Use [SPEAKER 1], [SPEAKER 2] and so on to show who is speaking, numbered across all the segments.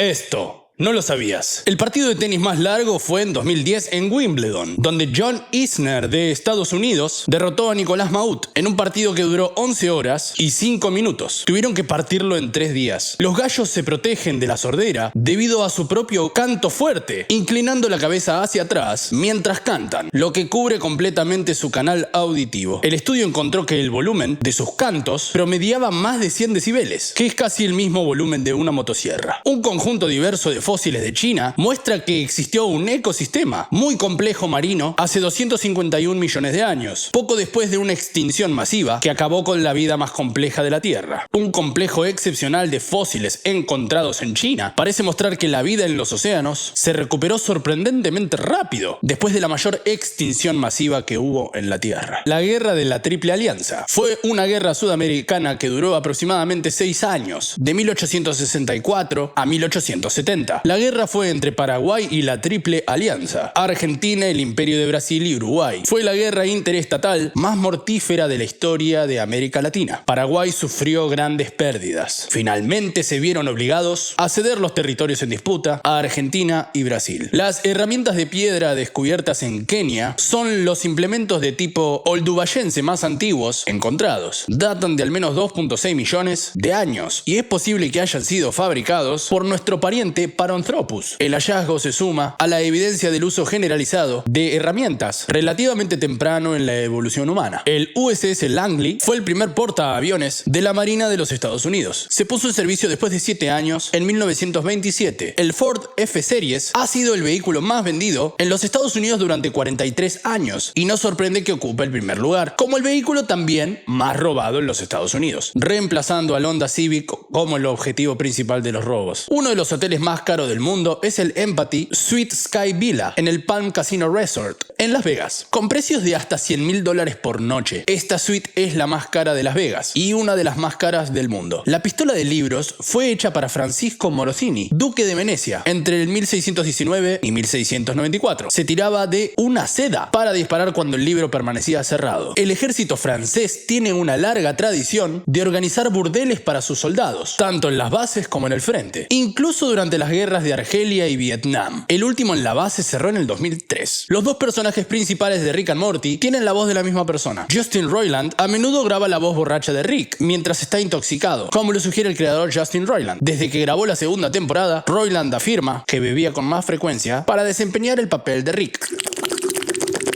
[SPEAKER 1] Esto no lo sabías. El partido de tenis más largo fue en 2010 en Wimbledon, donde John Isner de Estados Unidos derrotó a Nicolás Mahut en un partido que duró 11 horas y 5 minutos. Tuvieron que partirlo en 3 días. Los gallos se protegen de la sordera debido a su propio canto fuerte, inclinando la cabeza hacia atrás mientras cantan, lo que cubre completamente su canal auditivo. El estudio encontró que el volumen de sus cantos promediaba más de 100 decibeles, que es casi el mismo volumen de una motosierra. Un conjunto diverso de fósiles de China muestra que existió un ecosistema muy complejo marino hace 251 millones de años, poco después de una extinción masiva que acabó con la vida más compleja de la Tierra. Un complejo excepcional de fósiles encontrados en China parece mostrar que la vida en los océanos se recuperó sorprendentemente rápido después de la mayor extinción masiva que hubo en la Tierra. La Guerra de la Triple Alianza fue una guerra sudamericana que duró aproximadamente 6 años, de 1864 a 1870. La guerra fue entre Paraguay y la Triple Alianza, Argentina, el Imperio de Brasil y Uruguay. Fue la guerra interestatal más mortífera de la historia de América Latina. Paraguay sufrió grandes pérdidas. Finalmente se vieron obligados a ceder los territorios en disputa a Argentina y Brasil. Las herramientas de piedra descubiertas en Kenia son los implementos de tipo oldubayense más antiguos encontrados. Datan de al menos 2.6 millones de años y es posible que hayan sido fabricados por nuestro pariente Paranthropus. El hallazgo se suma a la evidencia del uso generalizado de herramientas relativamente temprano en la evolución humana. El USS Langley fue el primer portaaviones de la Marina de los Estados Unidos. Se puso en servicio después de 7 años en 1927. El Ford F-Series ha sido el vehículo más vendido en los Estados Unidos durante 43 años y no sorprende que ocupe el primer lugar, como el vehículo también más robado en los Estados Unidos, reemplazando al Honda Civic como el objetivo principal de los robos. Uno de los hoteles más caros del mundo es el Empathy Sweet Sky Villa en el Palm Casino Resort en Las Vegas, con precios de hasta $100.000 por noche. Esta suite es la más cara de Las Vegas y una de las más caras del mundo. La pistola de libros fue hecha para Francisco Morosini, duque de Venecia, entre el 1619 y 1694. Se tiraba de una seda para disparar cuando el libro permanecía cerrado. El ejército francés tiene una larga tradición de organizar burdeles para sus soldados, tanto en las bases como en el frente, incluso durante las guerras de Argelia y Vietnam. El último en la base cerró en el 2003. Los dos personajes principales de Rick and Morty tienen la voz de la misma persona. Justin Roiland a menudo graba la voz borracha de Rick mientras está intoxicado, como lo sugiere el creador Justin Roiland. Desde que grabó la segunda temporada, Roiland afirma que bebía con más frecuencia para desempeñar el papel de Rick.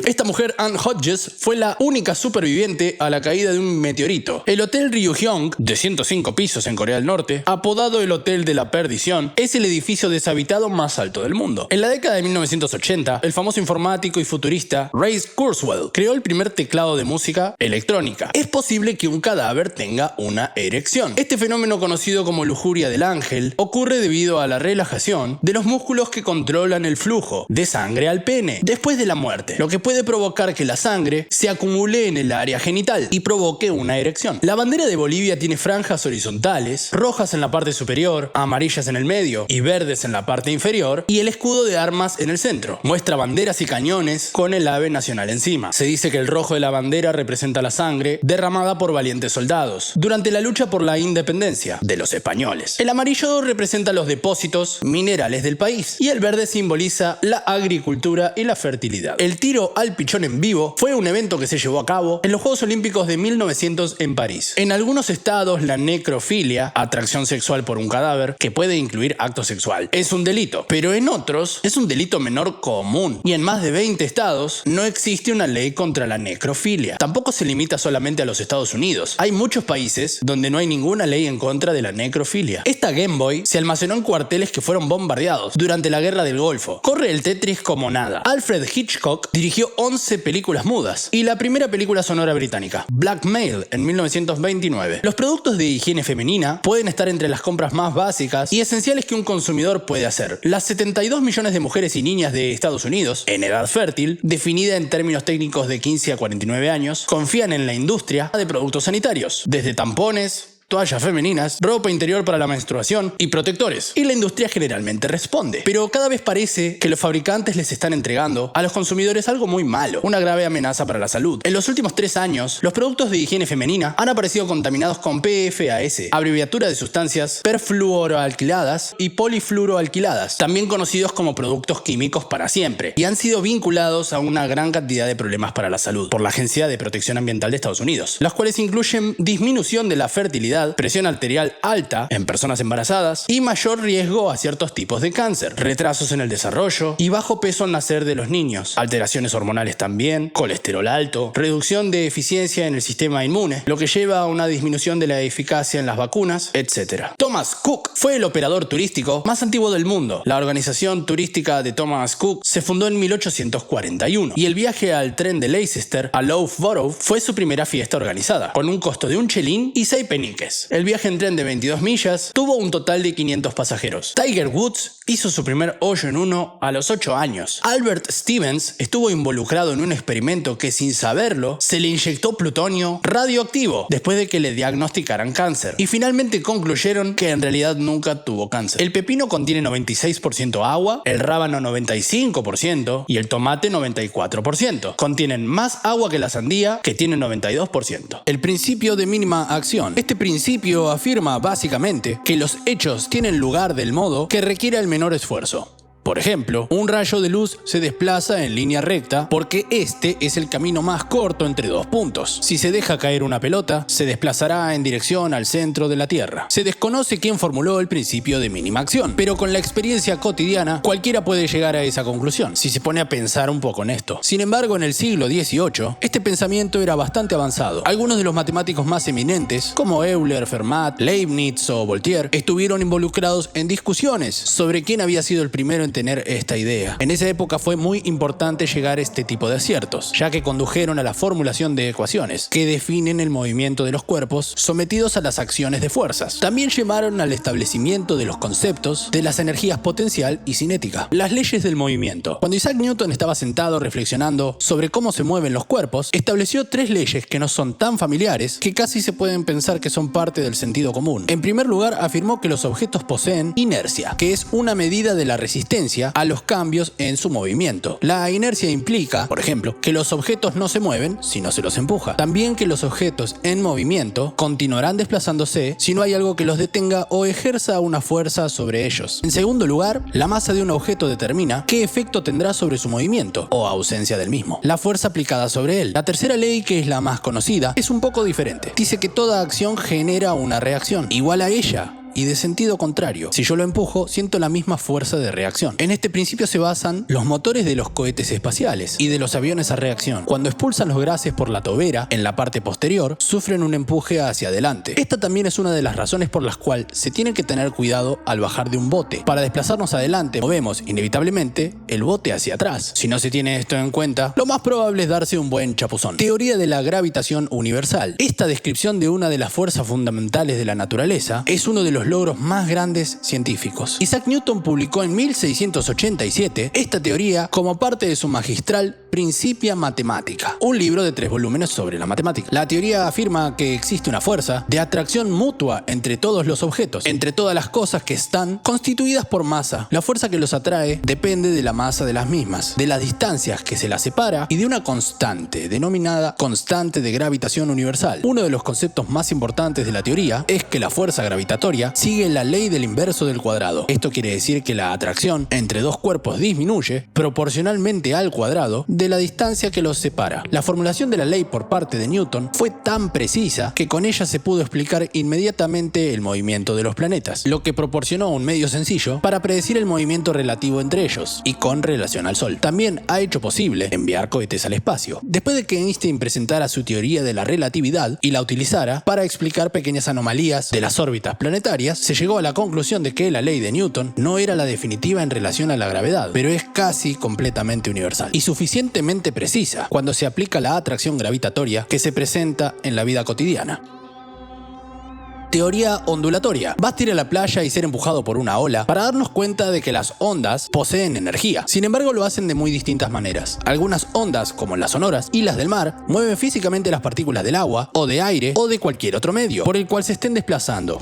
[SPEAKER 1] Esta mujer, Ann Hodges, fue la única superviviente a la caída de un meteorito. El Hotel Ryugyong, de 105 pisos en Corea del Norte, apodado el Hotel de la Perdición, es el edificio deshabitado más alto del mundo. En la década de 1980, el famoso informático y futurista Ray Kurzweil creó el primer teclado de música electrónica. Es posible que un cadáver tenga una erección. Este fenómeno, conocido como lujuria del ángel, ocurre debido a la relajación de los músculos que controlan el flujo de sangre al pene después de la muerte, lo que puede provocar que la sangre se acumule en el área genital y provoque una erección. La bandera de Bolivia tiene franjas horizontales, rojas en la parte superior, amarillas en el medio y verdes en la parte inferior, y el escudo de armas en el centro. Muestra banderas y cañones con el ave nacional encima. Se dice que el rojo de la bandera representa la sangre derramada por valientes soldados durante la lucha por la independencia de los españoles. El amarillo representa los depósitos minerales del país y el verde simboliza la agricultura y la fertilidad. El tiro al pichón en vivo fue un evento que se llevó a cabo en los Juegos Olímpicos de 1900 en París. En algunos estados, la necrofilia, atracción sexual por un cadáver, que puede incluir acto sexual, es un delito, pero en otros es un delito menor común, y en más de 20 estados no existe una ley contra la necrofilia. Tampoco se limita solamente a los Estados Unidos. Hay muchos países donde no hay ninguna ley en contra de la necrofilia. Esta Game Boy se almacenó en cuarteles que fueron bombardeados durante la Guerra del Golfo. Corre el Tetris como nada. Alfred Hitchcock dirigió 11 películas mudas y la primera película sonora británica, Blackmail, en 1929. Los productos de higiene femenina pueden estar entre las compras más básicas y esenciales que un consumidor puede hacer. Las 72 millones de mujeres y niñas de Estados Unidos, en edad fértil, definida en términos técnicos de 15 a 49 años, confían en la industria de productos sanitarios, desde tampones, toallas femeninas, ropa interior para la menstruación y protectores. Y la industria generalmente responde. Pero cada vez parece que los fabricantes les están entregando a los consumidores algo muy malo, una grave amenaza para la salud. En los últimos 3 años, los productos de higiene femenina han aparecido contaminados con PFAS, abreviatura de sustancias perfluoroalquiladas y polifluoroalquiladas, también conocidos como productos químicos para siempre, y han sido vinculados a una gran cantidad de problemas para la salud por la Agencia de Protección Ambiental de Estados Unidos, las cuales incluyen disminución de la fertilidad, presión arterial alta en personas embarazadas y mayor riesgo a ciertos tipos de cáncer, retrasos en el desarrollo y bajo peso al nacer de los niños, alteraciones hormonales también, colesterol alto, reducción de eficiencia en el sistema inmune, lo que lleva a una disminución de la eficacia en las vacunas, etc. Thomas Cook fue el operador turístico más antiguo del mundo. La organización turística de Thomas Cook se fundó en 1841 y el viaje al tren de Leicester a Loughborough fue su primera fiesta organizada, con un costo de 1 chelín y 6 peniques. El viaje en tren de 22 millas tuvo un total de 500 pasajeros. Tiger Woods hizo su primer hoyo en uno a los 8 años. Albert Stevens estuvo involucrado en un experimento que, sin saberlo, se le inyectó plutonio radioactivo después de que le diagnosticaran cáncer. Y finalmente concluyeron que en realidad nunca tuvo cáncer. El pepino contiene 96% agua, el rábano 95% y el tomate 94%. Contienen más agua que la sandía, que tiene 92%. El principio de mínima acción. Este principio afirma básicamente que los hechos tienen lugar del modo que requiere el menor esfuerzo. Por ejemplo, un rayo de luz se desplaza en línea recta porque este es el camino más corto entre 2 puntos. Si se deja caer una pelota, se desplazará en dirección al centro de la Tierra. Se desconoce quién formuló el principio de mínima acción, pero con la experiencia cotidiana, cualquiera puede llegar a esa conclusión, si se pone a pensar un poco en esto. Sin embargo, en el siglo XVIII, este pensamiento era bastante avanzado. Algunos de los matemáticos más eminentes, como Euler, Fermat, Leibniz o Voltaire, estuvieron involucrados en discusiones sobre quién había sido el primero en tener esta idea. En esa época fue muy importante llegar a este tipo de aciertos, ya que condujeron a la formulación de ecuaciones que definen el movimiento de los cuerpos sometidos a las acciones de fuerzas. También llevaron al establecimiento de los conceptos de las energías potencial y cinética. Las leyes del movimiento. Cuando Isaac Newton estaba sentado reflexionando sobre cómo se mueven los cuerpos, estableció 3 leyes que no son tan familiares que casi se pueden pensar que son parte del sentido común. En primer lugar, afirmó que los objetos poseen inercia, que es una medida de la resistencia a los cambios en su movimiento. La inercia implica, por ejemplo, que los objetos no se mueven si no se los empuja. También que los objetos en movimiento continuarán desplazándose si no hay algo que los detenga o ejerza una fuerza sobre ellos. En segundo lugar, la masa de un objeto determina qué efecto tendrá sobre su movimiento o ausencia del mismo, la fuerza aplicada sobre él. La tercera ley, que es la más conocida, es un poco diferente. Dice que toda acción genera una reacción igual a ella, y de sentido contrario. Si yo lo empujo, siento la misma fuerza de reacción. En este principio se basan los motores de los cohetes espaciales y de los aviones a reacción. Cuando expulsan los gases por la tobera, en la parte posterior, sufren un empuje hacia adelante. Esta también es una de las razones por las cuales se tiene que tener cuidado al bajar de un bote. Para desplazarnos adelante, movemos inevitablemente el bote hacia atrás. Si no se tiene esto en cuenta, lo más probable es darse un buen chapuzón. Teoría de la gravitación universal. Esta descripción de una de las fuerzas fundamentales de la naturaleza es uno de los logros más grandes científicos. Isaac Newton publicó en 1687 esta teoría como parte de su magistral Principia Mathematica, un libro de 3 volúmenes sobre la matemática. La teoría afirma que existe una fuerza de atracción mutua entre todos los objetos, entre todas las cosas que están constituidas por masa. La fuerza que los atrae depende de la masa de las mismas, de las distancias que se las separa y de una constante, denominada constante de gravitación universal. Uno de los conceptos más importantes de la teoría es que la fuerza gravitatoria sigue la ley del inverso del cuadrado. Esto quiere decir que la atracción entre 2 cuerpos disminuye proporcionalmente al cuadrado de la distancia que los separa. La formulación de la ley por parte de Newton fue tan precisa que con ella se pudo explicar inmediatamente el movimiento de los planetas, lo que proporcionó un medio sencillo para predecir el movimiento relativo entre ellos y con relación al Sol. También ha hecho posible enviar cohetes al espacio. Después de que Einstein presentara su teoría de la relatividad y la utilizara para explicar pequeñas anomalías de las órbitas planetarias, se llegó a la conclusión de que la ley de Newton no era la definitiva en relación a la gravedad, pero es casi completamente universal y suficientemente precisa cuando se aplica la atracción gravitatoria que se presenta en la vida cotidiana. Teoría ondulatoria. Basta ir a la playa y ser empujado por una ola para darnos cuenta de que las ondas poseen energía. Sin embargo, lo hacen de muy distintas maneras. Algunas ondas, como las sonoras y las del mar, mueven físicamente las partículas del agua, o de aire, o de cualquier otro medio por el cual se estén desplazando.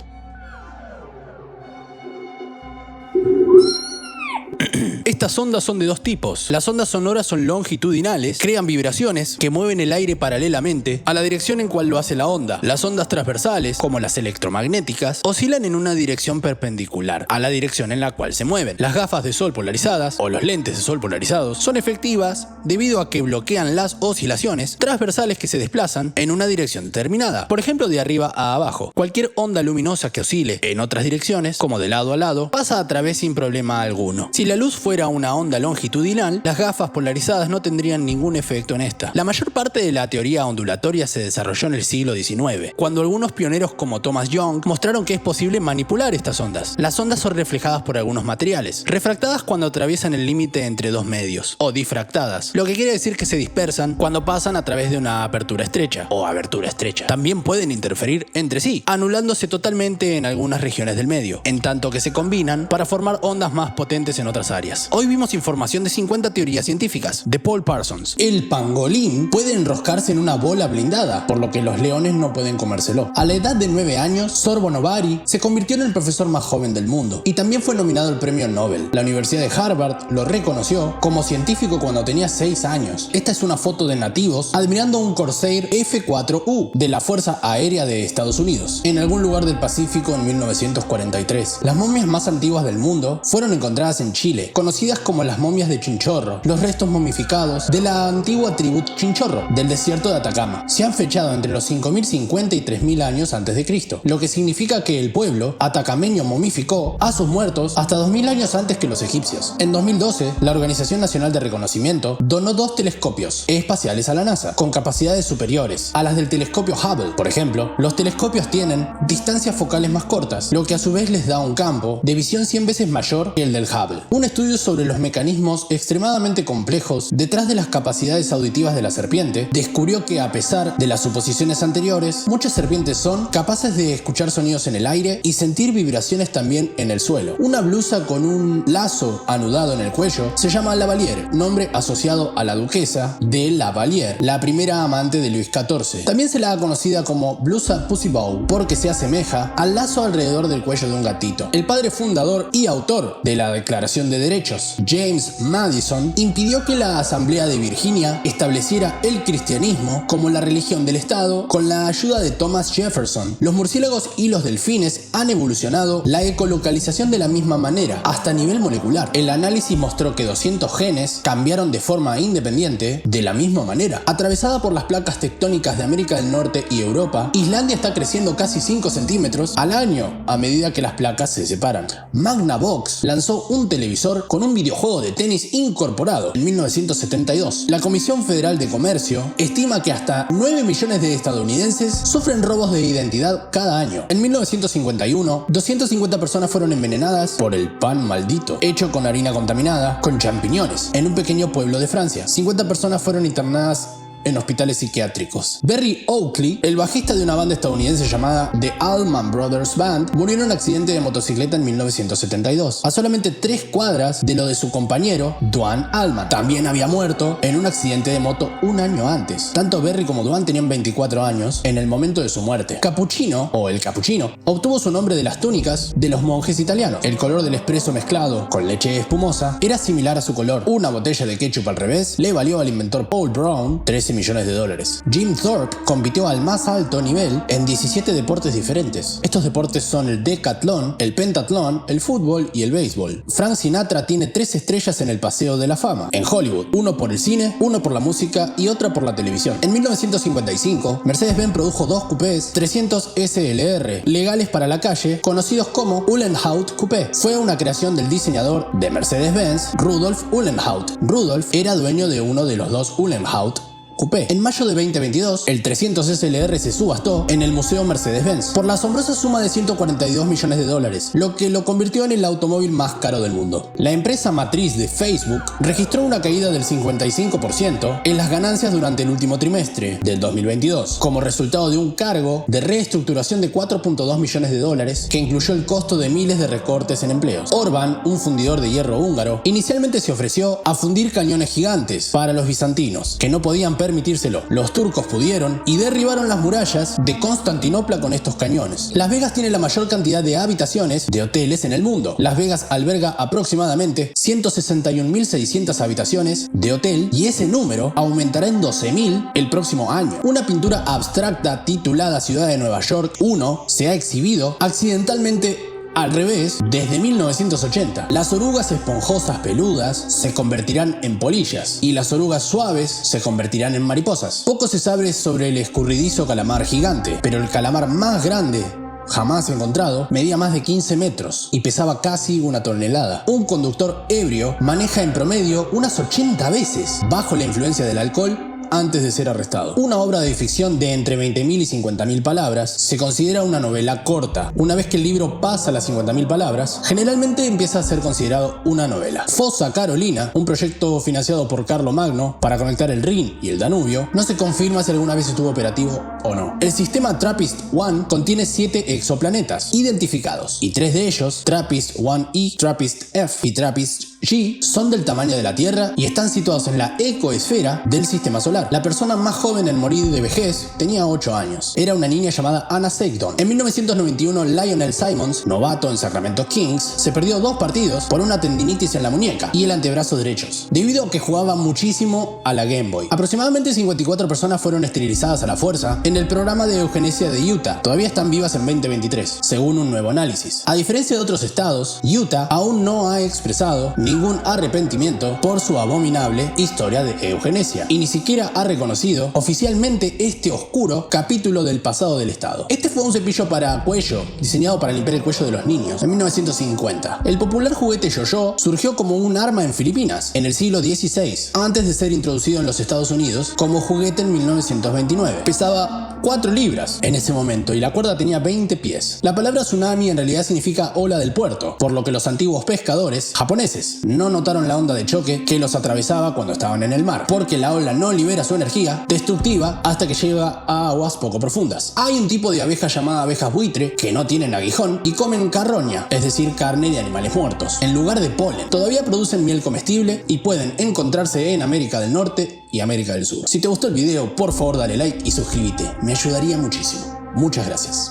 [SPEAKER 1] Estas ondas son de dos tipos. Las ondas sonoras son longitudinales, crean vibraciones que mueven el aire paralelamente a la dirección en cual lo hace la onda. Las ondas transversales, como las electromagnéticas, oscilan en una dirección perpendicular a la dirección en la cual se mueven. Las gafas de sol polarizadas, o los lentes de sol polarizados, son efectivas debido a que bloquean las oscilaciones transversales que se desplazan en una dirección determinada, por ejemplo de arriba a abajo. Cualquier onda luminosa que oscile en otras direcciones, como de lado a lado, pasa a través sin problema alguno. Si la luz fuera una onda longitudinal, las gafas polarizadas no tendrían ningún efecto en esta. La mayor parte de la teoría ondulatoria se desarrolló en el siglo XIX, cuando algunos pioneros como Thomas Young mostraron que es posible manipular estas ondas. Las ondas son reflejadas por algunos materiales, refractadas cuando atraviesan el límite entre dos medios, o difractadas, lo que quiere decir que se dispersan cuando pasan a través de una apertura estrecha, o abertura estrecha. También pueden interferir entre sí, anulándose totalmente en algunas regiones del medio, en tanto que se combinan para formar ondas más potentes en otras áreas. Hoy vimos información de 50 teorías científicas, de Paul Parsons. El pangolín puede enroscarse en una bola blindada, por lo que los leones no pueden comérselo. A la edad de 9 años, Sorbo Novari se convirtió en el profesor más joven del mundo y también fue nominado al premio Nobel. La Universidad de Harvard lo reconoció como científico cuando tenía 6 años. Esta es una foto de nativos admirando un Corsair F-4U de la Fuerza Aérea de Estados Unidos, en algún lugar del Pacífico en 1943. Las momias más antiguas del mundo fueron encontradas en Chile, conocidas como las momias de Chinchorro, los restos momificados de la antigua tribu Chinchorro del desierto de Atacama. Se han fechado entre los 5050 y 3000 años antes de Cristo, lo que significa que el pueblo atacameño momificó a sus muertos hasta 2000 años antes que los egipcios. En 2012, la Organización Nacional de Reconocimiento donó 2 telescopios espaciales a la NASA, con capacidades superiores a las del telescopio Hubble. Por ejemplo, los telescopios tienen distancias focales más cortas, lo que a su vez les da un campo de visión 100 veces mayor que el del Hubble. Un estudio sobre los mecanismos extremadamente complejos detrás de las capacidades auditivas de la serpiente descubrió que, a pesar de las suposiciones anteriores, muchas serpientes son capaces de escuchar sonidos en el aire y sentir vibraciones también en el suelo. Una blusa con un lazo anudado en el cuello se llama Lavalier, nombre asociado a la duquesa de Lavalier, la primera amante de Luis XIV. También se la ha conocida como blusa Pussy Bow porque se asemeja al lazo alrededor del cuello de un gatito. El padre fundador y autor de la Declaración de Derechos, James Madison, impidió que la Asamblea de Virginia estableciera el cristianismo como la religión del Estado con la ayuda de Thomas Jefferson. Los murciélagos y los delfines han evolucionado la ecolocalización de la misma manera, hasta a nivel molecular. El análisis mostró que 200 genes cambiaron de forma independiente de la misma manera. Atravesada por las placas tectónicas de América del Norte y Europa, Islandia está creciendo casi 5 centímetros al año a medida que las placas se separan. Magnavox lanzó un televisor con un videojuego de tenis incorporado en 1972. La Comisión Federal de Comercio estima que hasta 9 millones de estadounidenses sufren robos de identidad cada año. En 1951, 250 personas fueron envenenadas por el pan maldito, hecho con harina contaminada con champiñones, en un pequeño pueblo de Francia. 50 personas fueron internadas en hospitales psiquiátricos. Barry Oakley, el bajista de una banda estadounidense llamada The Allman Brothers Band, murió en un accidente de motocicleta en 1972, a solamente 3 cuadras de lo de su compañero Duane Allman. También había muerto en un accidente de moto un año antes. Tanto Barry como Duane tenían 24 años en el momento de su muerte. Cappuccino, o el cappuccino, obtuvo su nombre de las túnicas de los monjes italianos. El color del espresso mezclado con leche espumosa era similar a su color. Una botella de ketchup al revés le valió al inventor Paul Brown 13 millones de dólares. Jim Thorpe compitió al más alto nivel en 17 deportes diferentes. Estos deportes son el decatlón, el pentatlón, el fútbol y el béisbol. Frank Sinatra tiene 3 estrellas en el Paseo de la Fama en Hollywood, uno por el cine, uno por la música y otra por la televisión. En 1955, Mercedes-Benz produjo 2 coupés 300 SLR, legales para la calle, conocidos como Uhlenhaut Coupé. Fue una creación del diseñador de Mercedes-Benz, Rudolf Uhlenhaut. Rudolf era dueño de uno de los 2 Uhlenhaut
[SPEAKER 2] coupé. En mayo de 2022, el 300 SLR se subastó en el Museo Mercedes-Benz por la asombrosa suma de $142 millones, lo que lo convirtió en el automóvil más caro del mundo. La empresa matriz de Facebook registró una caída del 55% en las ganancias durante el último trimestre del 2022, como resultado de un cargo de reestructuración de $4.2 millones que incluyó el costo de miles de recortes en empleos. Orban, un fundidor de hierro húngaro, inicialmente se ofreció a fundir cañones gigantes para los bizantinos, que no podían permitírselo. Los turcos pudieron y derribaron las murallas de Constantinopla con estos cañones. Las Vegas tiene la mayor cantidad de habitaciones de hoteles en el mundo. Las Vegas alberga aproximadamente 161.600 habitaciones de hotel y ese número aumentará en 12.000 el próximo año. Una pintura abstracta titulada Ciudad de Nueva York 1 se ha exhibido accidentalmente al revés desde 1980. Las orugas esponjosas peludas se convertirán en polillas y las orugas suaves se convertirán en mariposas. Poco se sabe sobre el escurridizo calamar gigante, pero el calamar más grande jamás encontrado medía más de 15 metros y pesaba casi 1 tonelada. Un conductor ebrio maneja en promedio unas 80 veces bajo la influencia del alcohol antes de ser arrestado. Una obra de ficción de entre 20.000 y 50.000 palabras se considera una novela corta. Una vez que el libro pasa las 50.000 palabras, generalmente empieza a ser considerado una novela. Fossa Carolina, un proyecto financiado por Carlomagno para conectar el Rin y el Danubio, no se confirma si alguna vez estuvo operativo o no. El sistema TRAPPIST-1 contiene 7 exoplanetas identificados y 3 de ellos, TRAPPIST-1e, TRAPPIST-F y TRAPPIST-G, son del tamaño de la Tierra y están situados en la ecoesfera del sistema solar. La persona más joven en morir de vejez tenía 8 años. Era una niña llamada Anna Seigdon. En 1991, Lionel Simmons, novato en Sacramento Kings, se perdió 2 partidos por una tendinitis en la muñeca y el antebrazo derechos, debido a que jugaba muchísimo a la Game Boy. Aproximadamente 54 personas fueron esterilizadas a la fuerza en el programa de eugenesia de Utah. Todavía están vivas en 2023, según un nuevo análisis. A diferencia de otros estados, Utah aún no ha expresado ningún arrepentimiento por su abominable historia de eugenesia y ni siquiera ha reconocido oficialmente este oscuro capítulo del pasado del estado. Este fue un cepillo para cuello diseñado para limpiar el cuello de los niños en 1950. El popular juguete yo-yo surgió como un arma en Filipinas en el siglo XVI, antes de ser introducido en los Estados Unidos como juguete en 1929. Pesaba 4 libras en ese momento y la cuerda tenía 20 pies. La palabra tsunami en realidad significa ola del puerto, por lo que los antiguos pescadores japoneses no notaron la onda de choque que los atravesaba cuando estaban en el mar, porque la ola no libera su energía destructiva hasta que llega a aguas poco profundas. Hay un tipo de abeja llamada abejas buitre que no tienen aguijón y comen carroña, es decir, carne de animales muertos, en lugar de polen. Todavía producen miel comestible y pueden encontrarse en América del Norte y América del Sur. Si te gustó el video, por favor dale like y suscríbete, me ayudaría muchísimo. Muchas gracias.